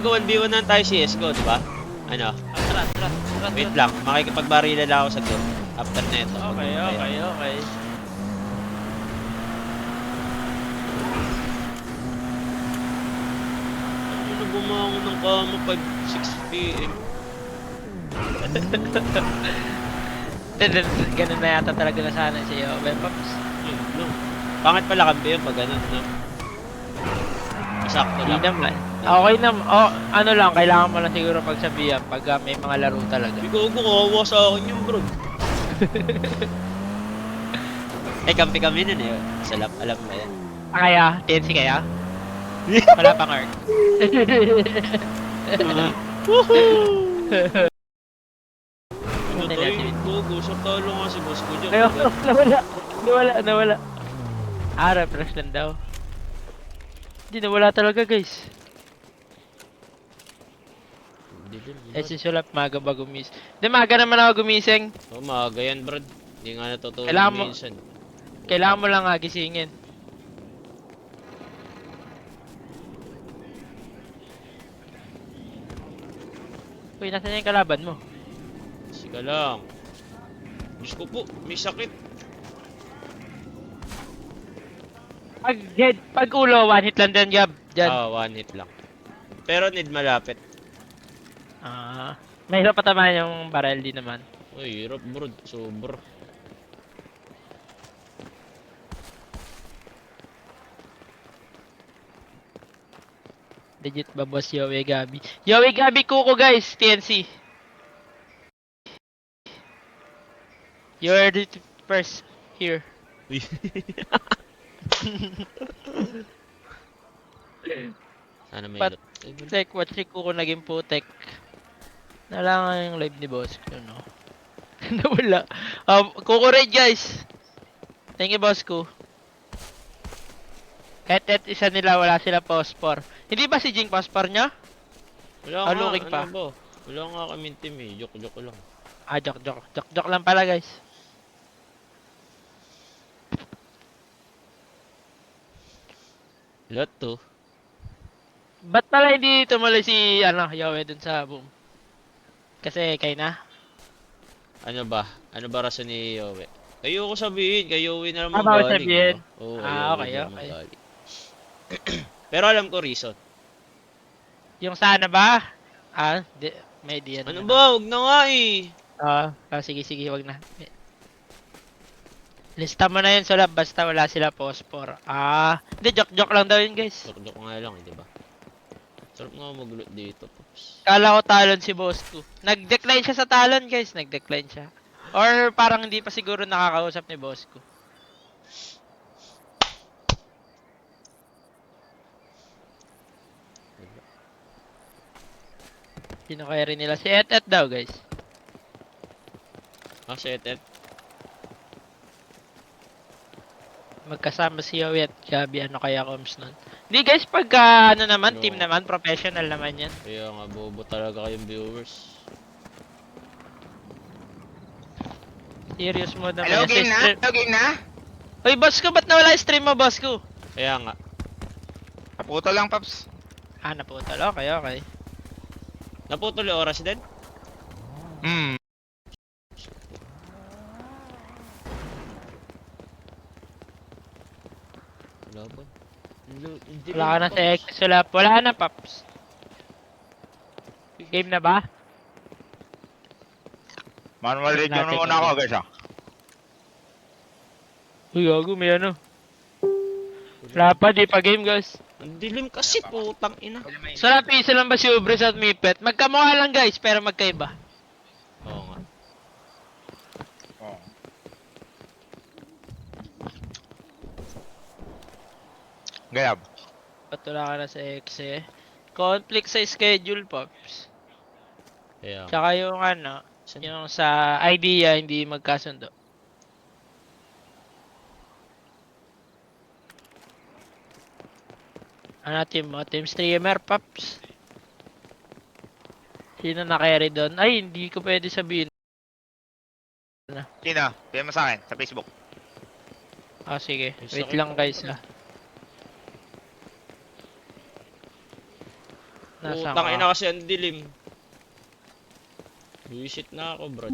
1v1 na tayo CSGO, di ba? Ano? Tara. Wait lang, makikipagbarila lang ako sa group. After neto. Okay. Ano na bumangon ng kama 6 PM? Ganun na yata talaga na sana siya. Pops. Yun lang. Pangit pala kambi yun pag ganun, no? Sakto Hindi lang. naman. Okay naman. Ano lang, kailangan mo lang siguro pagsabihan pag may mga laro talaga. Bigo ko, kawawa sa akin yung bro. Kampi kami nun eh. Salap, alam mo yan. Kaya? TNC kaya? Wala pang arc. Ano tayo? Gogo, sa talo nga si boss ko dyan. Ayun, nawala. Refresh lang daw. Hindi, nawala talaga guys. Si Sulap maga ba gumising? Hindi, maga naman ako gumising. Maaga yan bro. Hindi nga natutulog Kailangan mo- minsan. Kailangan mo lang nga gisingin. Uy, nasan yung kalaban mo? Sika lang. Diyos ko po, may sakit. Pag ulo, one hit lang din, Gab. Diyan. One hit lang. Pero need malapit. Mahirap pa tamahan yung barrel din naman. Uy, hirap bro. Sobra. Legit ba boss Yowie Gabi? Yowie Gabi Kuko guys, TNC. You're the first here. Uy. Sana may But- loot. Tek, watch si Kuko naging putek. Nalangan yung live ni boss ko, no? Nawala. Kuko raid guys. Thank you boss ko. Kahit isa nila wala sila pospor. Hindi ba si Jing pospor niya? Wala nga, looking pa. ano ba? Wala nga kaming team eh. Joke lang. Joke lang pala guys. Lot to. Ba't pala hindi tumuloy si Yowie dun sa boom? Kasi kay na. Ano ba? Ano ba rason ni Yowie? Ayoko sabihin, kay Yowie na naman Bawal galing. sabihin? Diba? Oo, Okay. galing. Pero alam ko reason. Yung sana ba? May idea Ano naman. ba? Huwag na nga eh. Sige, wag na. Lista mo na yun, Solab, basta wala sila pospor. Hindi, joke lang daw yun, guys. Joke nga lang eh, di ba? Sarap nga mag-loot dito, pops. Kala ko talon si boss ko. Nag-decline siya sa talon, guys. Nag-decline siya. Or parang hindi pa siguro nakakausap ni boss ko. Pinakaya nila si Et daw, guys. Set. Magkasama si Yowie at Gabi, ano kaya coms nun? Hindi guys, pagka team naman, professional naman yan. Kaya nga, bobo talaga kayong viewers. Serious mo naman. Hello, game na? Uy, boss ko, ba't nawala yung stream mo, boss ko? Kaya nga. Kaputo lang, Paps. Naputol. Okay. Naputol yung oras din? Wala ba? Wala ka na sa X, wala na, Paps. Game na ba? Manual read Natin muna ako, guys, Uy, gago, may ano. Wala pa, di pa game, guys. Ang dilim kasi, putang ina. Sarap, isa lang ba si Ubres at Mipet? Magkamukha lang, guys, pero magkaiba. Oo nga. Gayab. Ba't wala ka na sa X eh? Conflict sa schedule, Pops. Kaya nga. Tsaka yung yung sa idea, hindi magkasundo. Team mo? Team streamer, Pops. Sino na-carry doon? Ay, hindi ko pwede sabihin. Sino? PM mo sa akin, sa Facebook. Sige. Ay, Wait sakit. lang, guys, Nasaan Putang ka? ina kasi ang dilim. Visit na ako, bro.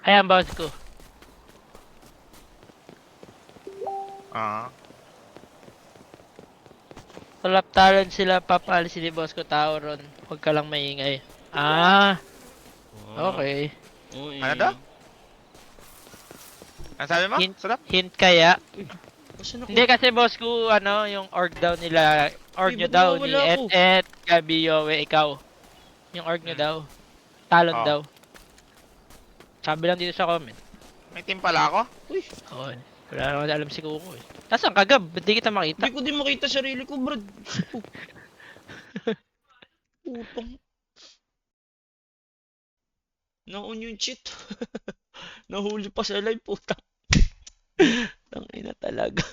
Ayan, boss ko. Ah. Tulap talon sila, papaalisin ni boss ko tao ron. Huwag ka lang maingay. Ah, okay. Ano daw? Ano sabi mo? Hint, Sarap? hint kaya. Asan ako? Hindi kasi boss ko, ano, yung org daw nila, org Uy, nyo ba't daw ni nawawala ako? Gabi, Yowie, ikaw. Yung org nyo daw. Talon Oo. daw. Sabi lang dito sa comment. May team pala ako? Uy, Oo. Wala naman alam si Kuko eh. Nasaan ka, Gab? Ba't di kita makita? hindi ko din makita sarili ko, bro. Putang. Na-on yung cheat. Nahuli pa sa live, putang. Tangina talaga.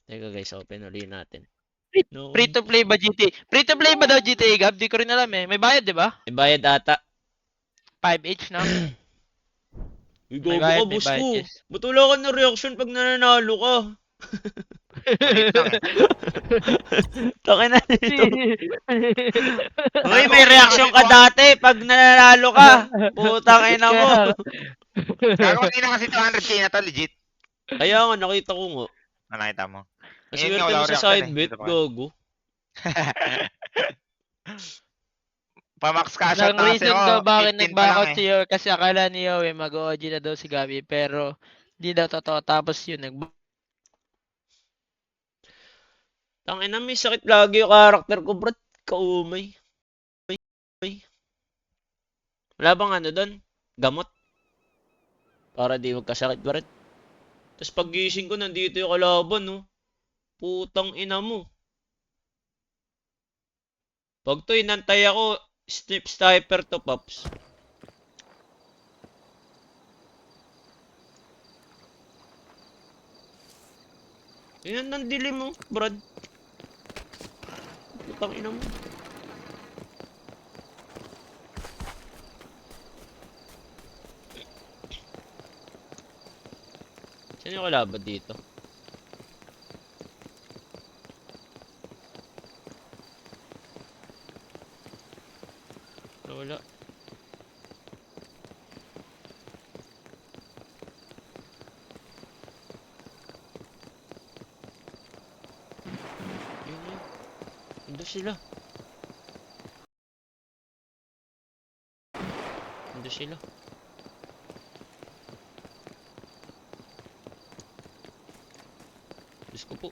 Teka guys, open ulit natin. No. Free to play ba GTA? Free to play ba daw GTA, Gab? Di ko rin alam eh. May bayad, di ba? May bayad ata. 5 each, no? Uy, May gogo ka, bayad, may boss bayad, ko. yes. Ba't wala ka ng reaction pag nananalo ka? Maliit lang eh. Tangina nito. Uy, may reaction ka dati pag nananalo ka. Putang ina mo. Gago kanina kasi 200k na to, legit. Kaya nga, nakita ko nga. Ano nakita mo? Naswerte wala mo akong sa reaction side eh. bet, Dito pa. gogo. Pamax cash out Ang na kasi reason ako. daw bakit 15 pa lang nag-backout eh. si Yowie kasi akala ni Yowie mag-OG na daw si Gabi pero di daw totoo tapos yun Tangina, may sakit lagi yung karakter ko, bro. Kaumay. Wala bang ano doon? Gamot? Para di magkasakit, bro. Tapos paggising ko, nandito yung kalaban, no? Putang ina mo. Pag to, inantay ako, snip sniper to, Pops. Yan, nandilim mo, Brad. Putang ina mo. Saan yung kalaban dito? Wala. Yun. Ando sila. Ando sila. Diyos ko po.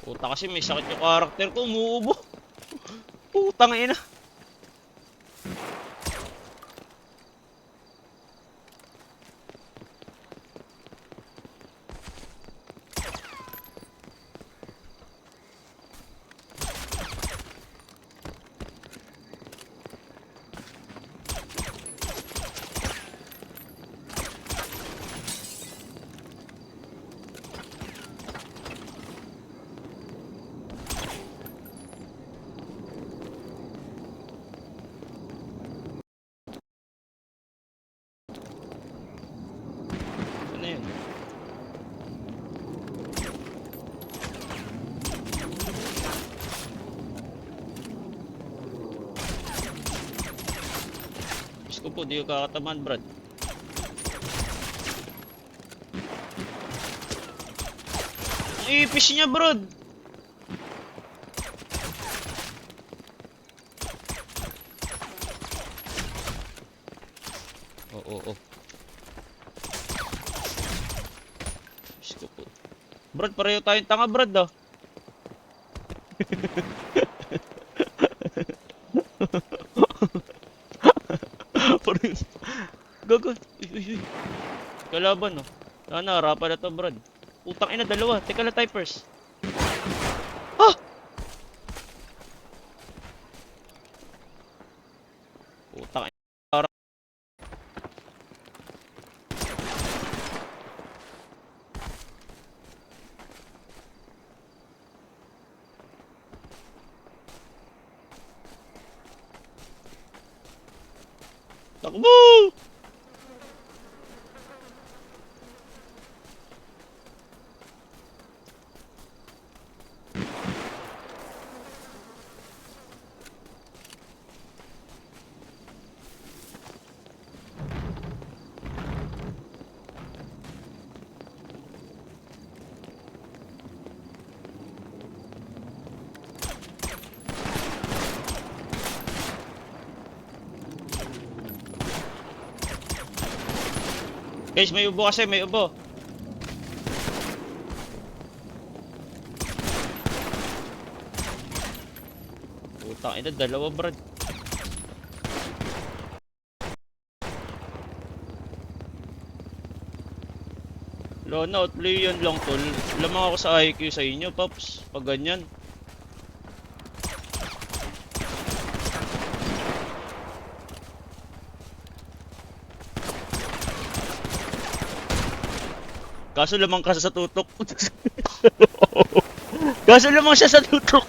Puta kasi may sakit yung karakter ko, umuubo. Putang ina. Ano yun? Diyos ko po, di ko kakataman, Brad. Ang ipis niya, Brad. Oo. Diyos ko po. Brad, pareho tayong tanga, Brad, ah. Pareho. Gago. Uy. Kalaban, oh. Sana, harapan na to, Brad. Putang ina, dalawa. Teka lang, typers. Ah! Putang ina. Takbo! Guys, may ubo kasi, may ubo. Putang ina, dalawa brad. Lona, outplay yun lang tol. Lamang ako sa IQ sa inyo, Paps. Pag ganyan. Kaso lamang ka sa tutok. Kaso lamang siya sa tutok.